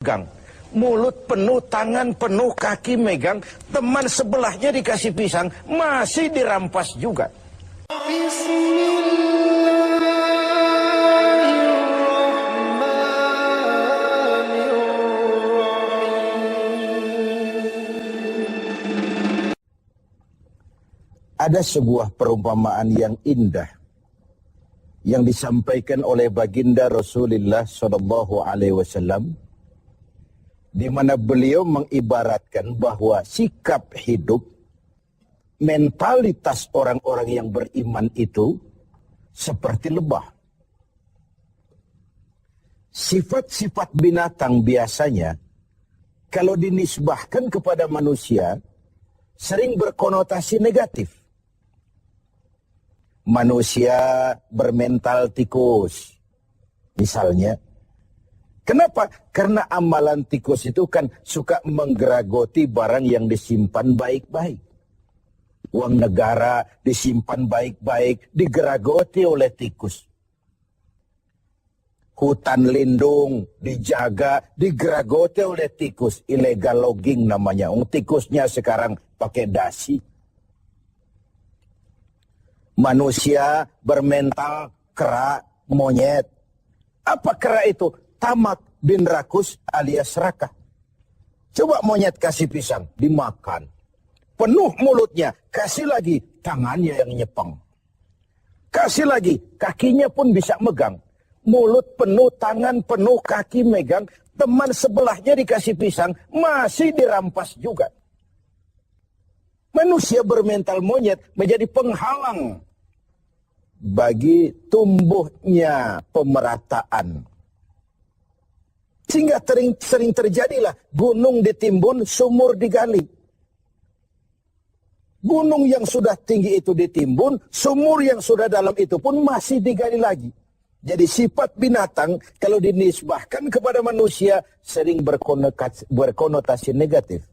megang. Mulut penuh, tangan penuh, kaki megang. Teman sebelahnya dikasih pisang, masih dirampas juga. Ada sebuah perumpamaan yang indah yang disampaikan oleh baginda Rasulullah SAW, di mana beliau mengibaratkan bahwa sikap hidup, mentalitas orang-orang yang beriman itu seperti lebah. Sifat-sifat binatang biasanya kalau dinisbahkan kepada manusia sering berkonotasi negatif. Manusia bermental tikus, misalnya. Kenapa? Karena amalan tikus itu kan suka menggeragoti barang yang disimpan baik-baik. Uang negara disimpan baik-baik, digeragoti oleh tikus. Hutan lindung dijaga, digeragoti oleh tikus. Illegal logging namanya. Tikusnya sekarang pakai dasi. Manusia bermental kera, monyet. Apa kera itu? Tamak bin rakus alias serakah. Coba monyet kasih pisang, dimakan. Penuh mulutnya, kasih lagi tangannya yang nyepeng. Kasih lagi, kakinya pun bisa megang. Mulut penuh, tangan penuh, kaki megang. Teman sebelahnya dikasih pisang, masih dirampas juga. Manusia bermental monyet menjadi penghalang bagi tumbuhnya pemerataan. Sehingga sering terjadilah gunung ditimbun, sumur digali. Gunung yang sudah tinggi itu ditimbun, sumur yang sudah dalam itu pun masih digali lagi. Jadi sifat binatang kalau dinisbahkan kepada manusia sering berkonotasi negatif.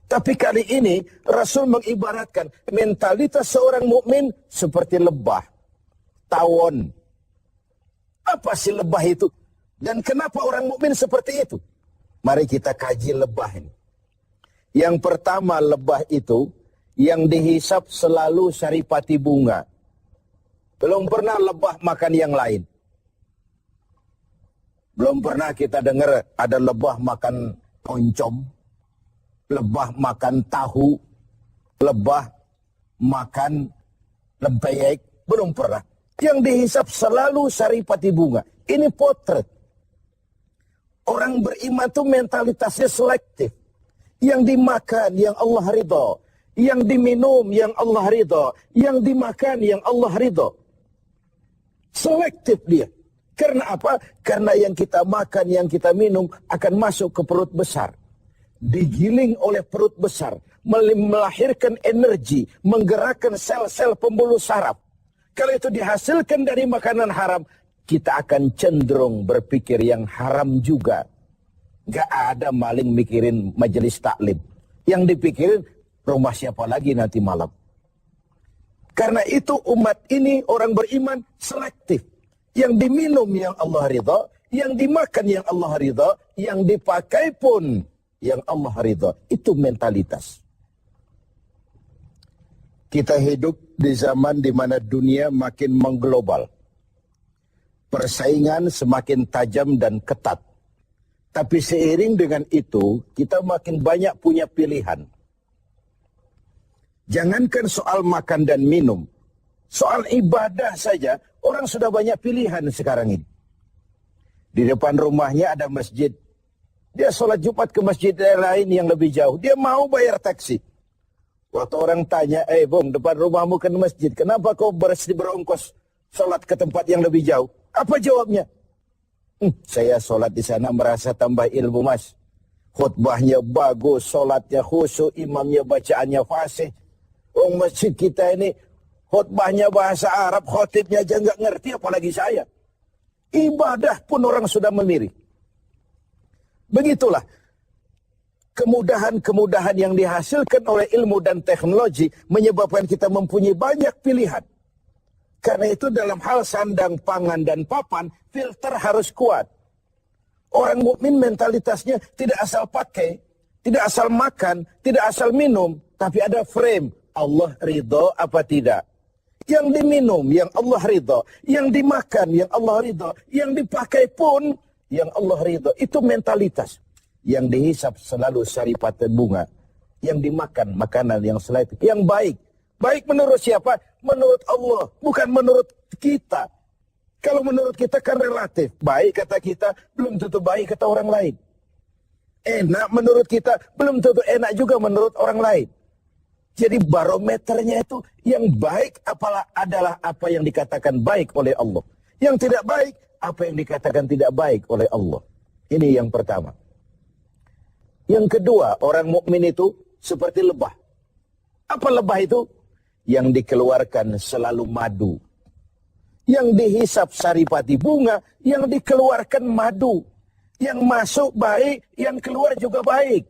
Tapi kali ini Rasul mengibaratkan mentalitas seorang mukmin seperti lebah, tawon. Apa sih lebah itu? Dan kenapa orang mukmin seperti itu? Mari kita kaji lebah ini. Yang pertama, lebah itu yang dihisap selalu saripati bunga. Belum pernah lebah makan yang lain. Belum pernah kita dengar ada lebah makan oncom, lebah makan tahu, lebah makan lempeyek. Belum pernah. Yang dihisap selalu saripati bunga. Ini potret. Orang beriman itu mentalitasnya selektif. Yang dimakan yang Allah ridha, yang diminum yang Allah ridha, yang dimakan yang Allah ridha. Selektif dia. Karena apa? Karena yang kita makan, yang kita minum akan masuk ke perut besar. Digiling oleh perut besar, melahirkan energi, menggerakkan sel-sel pembuluh saraf. Kalau itu dihasilkan dari makanan haram, kita akan cenderung berpikir yang haram juga. Gak ada maling mikirin majelis taklim. Yang dipikirin rumah siapa lagi nanti malam. Karena itu umat ini orang beriman selektif. Yang diminum yang Allah ridha, yang dimakan yang Allah ridha, yang dipakai pun yang Allah ridha. Itu mentalitas. Kita hidup di zaman di mana dunia makin mengglobal. Persaingan semakin tajam dan ketat. Tapi seiring dengan itu, kita makin banyak punya pilihan. Jangankan soal makan dan minum. Soal ibadah saja, orang sudah banyak pilihan sekarang ini. Di depan rumahnya ada masjid. Dia sholat Jumat ke masjid lain yang lebih jauh. Dia mau bayar taksi. Waktu orang tanya, bung, depan rumahmu kan masjid. Kenapa kau berongkos sholat ke tempat yang lebih jauh? Apa jawabnya? Saya sholat di sana merasa tambah ilmu, mas. Khutbahnya bagus, sholatnya khusyuk, imamnya bacaannya fasih. Masjid kita ini khutbahnya bahasa Arab, khotibnya aja nggak ngerti, apalagi saya. Ibadah pun orang sudah memilih. Begitulah. Kemudahan-kemudahan yang dihasilkan oleh ilmu dan teknologi menyebabkan kita mempunyai banyak pilihan. Karena itu dalam hal sandang, pangan, dan papan, filter harus kuat. Orang mukmin mentalitasnya tidak asal pakai, tidak asal makan, tidak asal minum, tapi ada frame. Allah ridho apa tidak? Yang diminum, yang Allah ridho. Yang dimakan, yang Allah ridho. Yang dipakai pun, yang Allah ridho. Itu mentalitas. Yang dihisap selalu saripati bunga. Yang dimakan, makanan yang selektif. Yang baik. Baik menurut siapa? Menurut Allah. Bukan menurut kita. Kalau menurut kita kan relatif. Baik kata kita, belum tentu baik kata orang lain. Enak menurut kita, belum tentu enak juga menurut orang lain. Jadi barometernya itu yang baik adalah apa yang dikatakan baik oleh Allah. Yang tidak baik, apa yang dikatakan tidak baik oleh Allah. Ini yang pertama. Yang kedua, orang mukmin itu seperti lebah. Apa lebah itu? Yang dikeluarkan selalu madu. Yang dihisap saripati bunga, yang dikeluarkan madu. Yang masuk baik, yang keluar juga baik.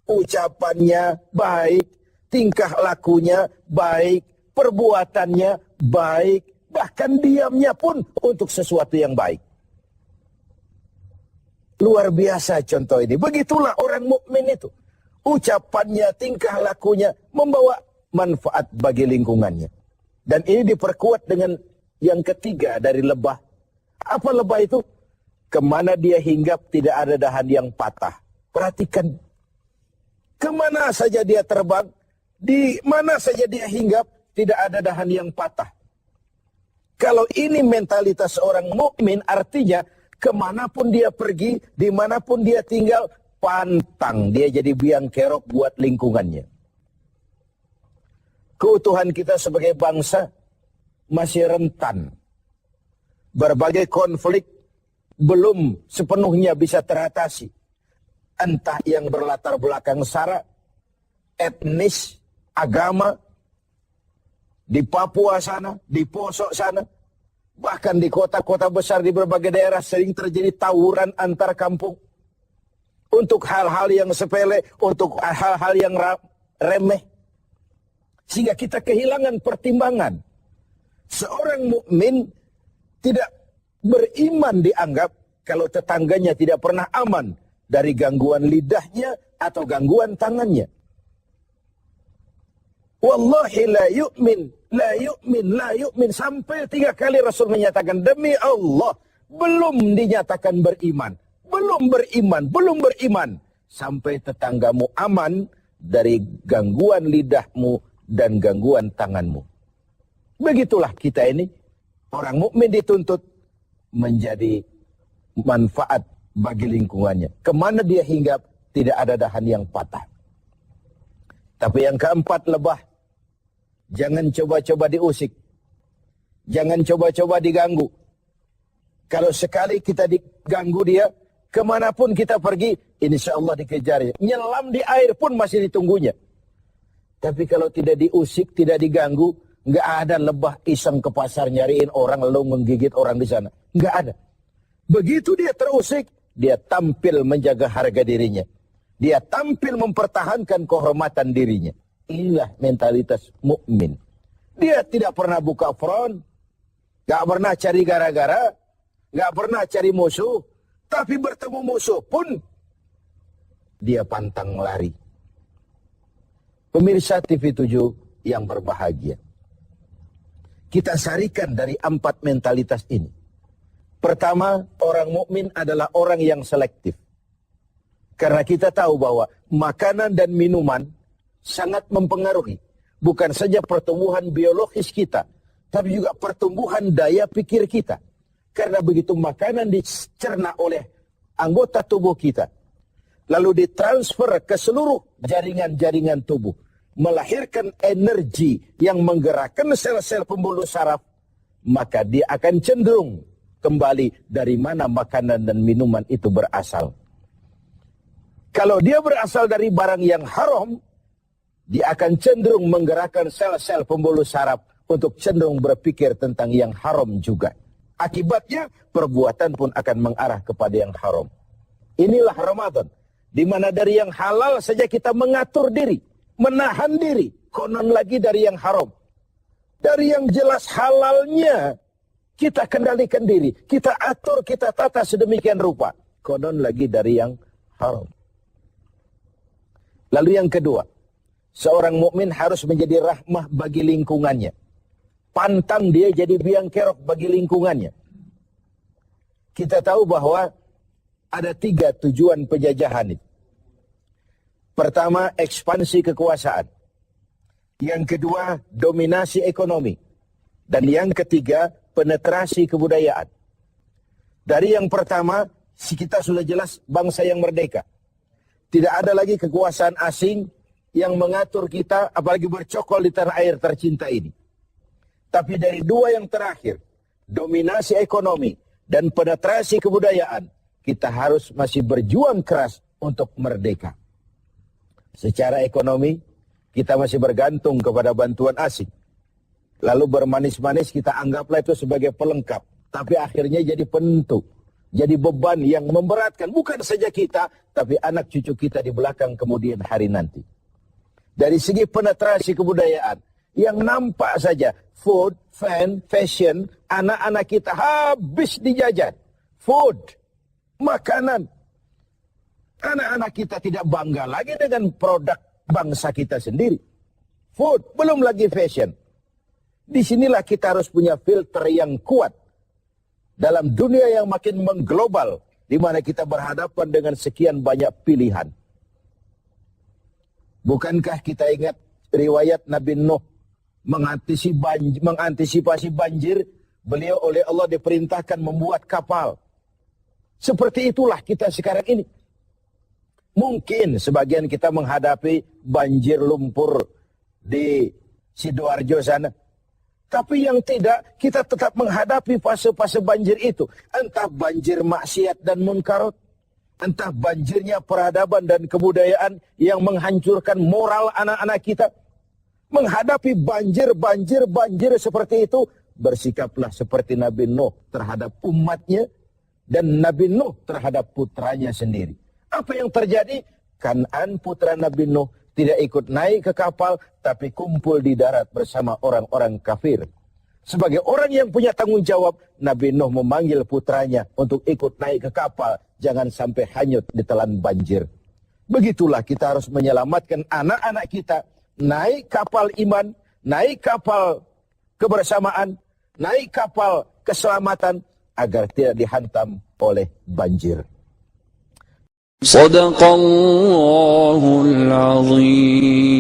Ucapannya baik, tingkah lakunya baik, perbuatannya baik, bahkan diamnya pun untuk sesuatu yang baik. Luar biasa contoh ini. Begitulah orang mukmin itu. Ucapannya, tingkah lakunya membawa manfaat bagi lingkungannya. Dan ini diperkuat dengan yang ketiga dari lebah. Apa lebah itu? Kemana dia hinggap tidak ada dahan yang patah. Perhatikan. Kemana saja dia terbang, di mana saja dia hinggap, tidak ada dahan yang patah. Kalau ini mentalitas orang mukmin, artinya kemanapun dia pergi, dimanapun dia tinggal, pantang. Dia jadi biang kerok buat lingkungannya. Keutuhan kita sebagai bangsa masih rentan. Berbagai konflik belum sepenuhnya bisa teratasi. Entah yang berlatar belakang sara, etnis, agama, di Papua sana, di Poso sana, bahkan di kota-kota besar di berbagai daerah sering terjadi tawuran antar kampung. Untuk hal-hal yang sepele, untuk hal-hal yang remeh. Sehingga kita kehilangan pertimbangan. Seorang mukmin tidak beriman dianggap kalau tetangganya tidak pernah aman dari gangguan lidahnya atau gangguan tangannya. Wallahi la yu'min, la yu'min, la yu'min. Sampai 3 kali Rasul menyatakan, demi Allah, belum dinyatakan beriman. Belum beriman, belum beriman. Sampai tetanggamu aman dari gangguan lidahmu dan gangguan tanganmu. Begitulah kita ini. Orang mukmin dituntut menjadi manfaat bagi lingkungannya. Kemana dia hinggap, tidak ada dahan yang patah. Tapi yang keempat, lebah. Jangan coba-coba diusik. Jangan coba-coba diganggu. Kalau sekali kita diganggu dia, kemanapun kita pergi, insya Allah dikejarnya. Nyelam di air pun masih ditunggunya. Tapi kalau tidak diusik, tidak diganggu, nggak ada lebah iseng ke pasar nyariin orang lalu menggigit orang di sana. Nggak ada. Begitu dia terusik, dia tampil menjaga harga dirinya. Dia tampil mempertahankan kehormatan dirinya. Inilah mentalitas mukmin. Dia tidak pernah buka front, nggak pernah cari gara-gara, nggak pernah cari musuh. Tapi bertemu musuh pun dia pantang lari. Pemirsa TV 7 yang berbahagia. Kita sarikan dari 4 mentalitas ini. Pertama, orang mukmin adalah orang yang selektif. Karena kita tahu bahwa makanan dan minuman sangat mempengaruhi. Bukan saja pertumbuhan biologis kita, tapi juga pertumbuhan daya pikir kita. Karena begitu makanan dicerna oleh anggota tubuh kita, lalu ditransfer ke seluruh jaringan-jaringan tubuh, melahirkan energi yang menggerakkan sel-sel pembuluh saraf, maka dia akan cenderung kembali dari mana makanan dan minuman itu berasal. Kalau dia berasal dari barang yang haram, dia akan cenderung menggerakkan sel-sel pembuluh saraf untuk cenderung berpikir tentang yang haram juga. Akibatnya, perbuatan pun akan mengarah kepada yang haram. Inilah Ramadan, di mana dari yang halal saja kita mengatur diri, menahan diri, konon lagi dari yang haram. Dari yang jelas halalnya, kita kendalikan diri, kita atur, kita tata sedemikian rupa. konon lagi dari yang haram. Lalu yang kedua, seorang mukmin harus menjadi rahmah bagi lingkungannya. Pantang dia jadi biang kerok bagi lingkungannya. Kita tahu bahwa ada 3 tujuan penjajahan itu. Pertama, ekspansi kekuasaan. Yang kedua, dominasi ekonomi. Dan yang ketiga, penetrasi kebudayaan. Dari yang pertama, kita sudah jelas bangsa yang merdeka. Tidak ada lagi kekuasaan asing yang mengatur kita, apalagi bercokol di tanah air tercinta ini. Tapi dari 2 yang terakhir, dominasi ekonomi dan penetrasi kebudayaan, kita harus masih berjuang keras untuk merdeka. Secara ekonomi, kita masih bergantung kepada bantuan asing. Lalu bermanis-manis kita anggaplah itu sebagai pelengkap. Tapi akhirnya jadi penentu. Jadi beban yang memberatkan. Bukan saja kita, tapi anak cucu kita di belakang kemudian hari nanti. Dari segi penetrasi kebudayaan, yang nampak saja, food, fan, fashion, anak-anak kita habis dijajan. Food, makanan. Anak-anak kita tidak bangga lagi dengan produk bangsa kita sendiri. Food, belum lagi fashion. Disinilah kita harus punya filter yang kuat. Dalam dunia yang makin mengglobal, di mana kita berhadapan dengan sekian banyak pilihan. Bukankah kita ingat riwayat Nabi Nuh mengantisipasi banjir, beliau oleh Allah diperintahkan membuat kapal. Seperti itulah kita sekarang ini. Mungkin sebagian kita menghadapi banjir lumpur di Sidoarjo sana. Tapi yang tidak, kita tetap menghadapi fase-fase banjir itu. Entah banjir maksiat dan munkarat, entah banjirnya peradaban dan kebudayaan yang menghancurkan moral anak-anak kita. Menghadapi banjir seperti itu, bersikaplah seperti Nabi Nuh terhadap umatnya dan Nabi Nuh terhadap putranya sendiri. Apa yang terjadi? Kan'an putra Nabi Nuh tidak ikut naik ke kapal, tapi kumpul di darat bersama orang-orang kafir. Sebagai orang yang punya tanggung jawab, Nabi Nuh memanggil putranya untuk ikut naik ke kapal. Jangan sampai hanyut ditelan banjir. Begitulah kita harus menyelamatkan anak-anak kita. Naik kapal iman, naik kapal kebersamaan, naik kapal keselamatan, agar tidak dihantam oleh banjir. Sadaqallahul azim.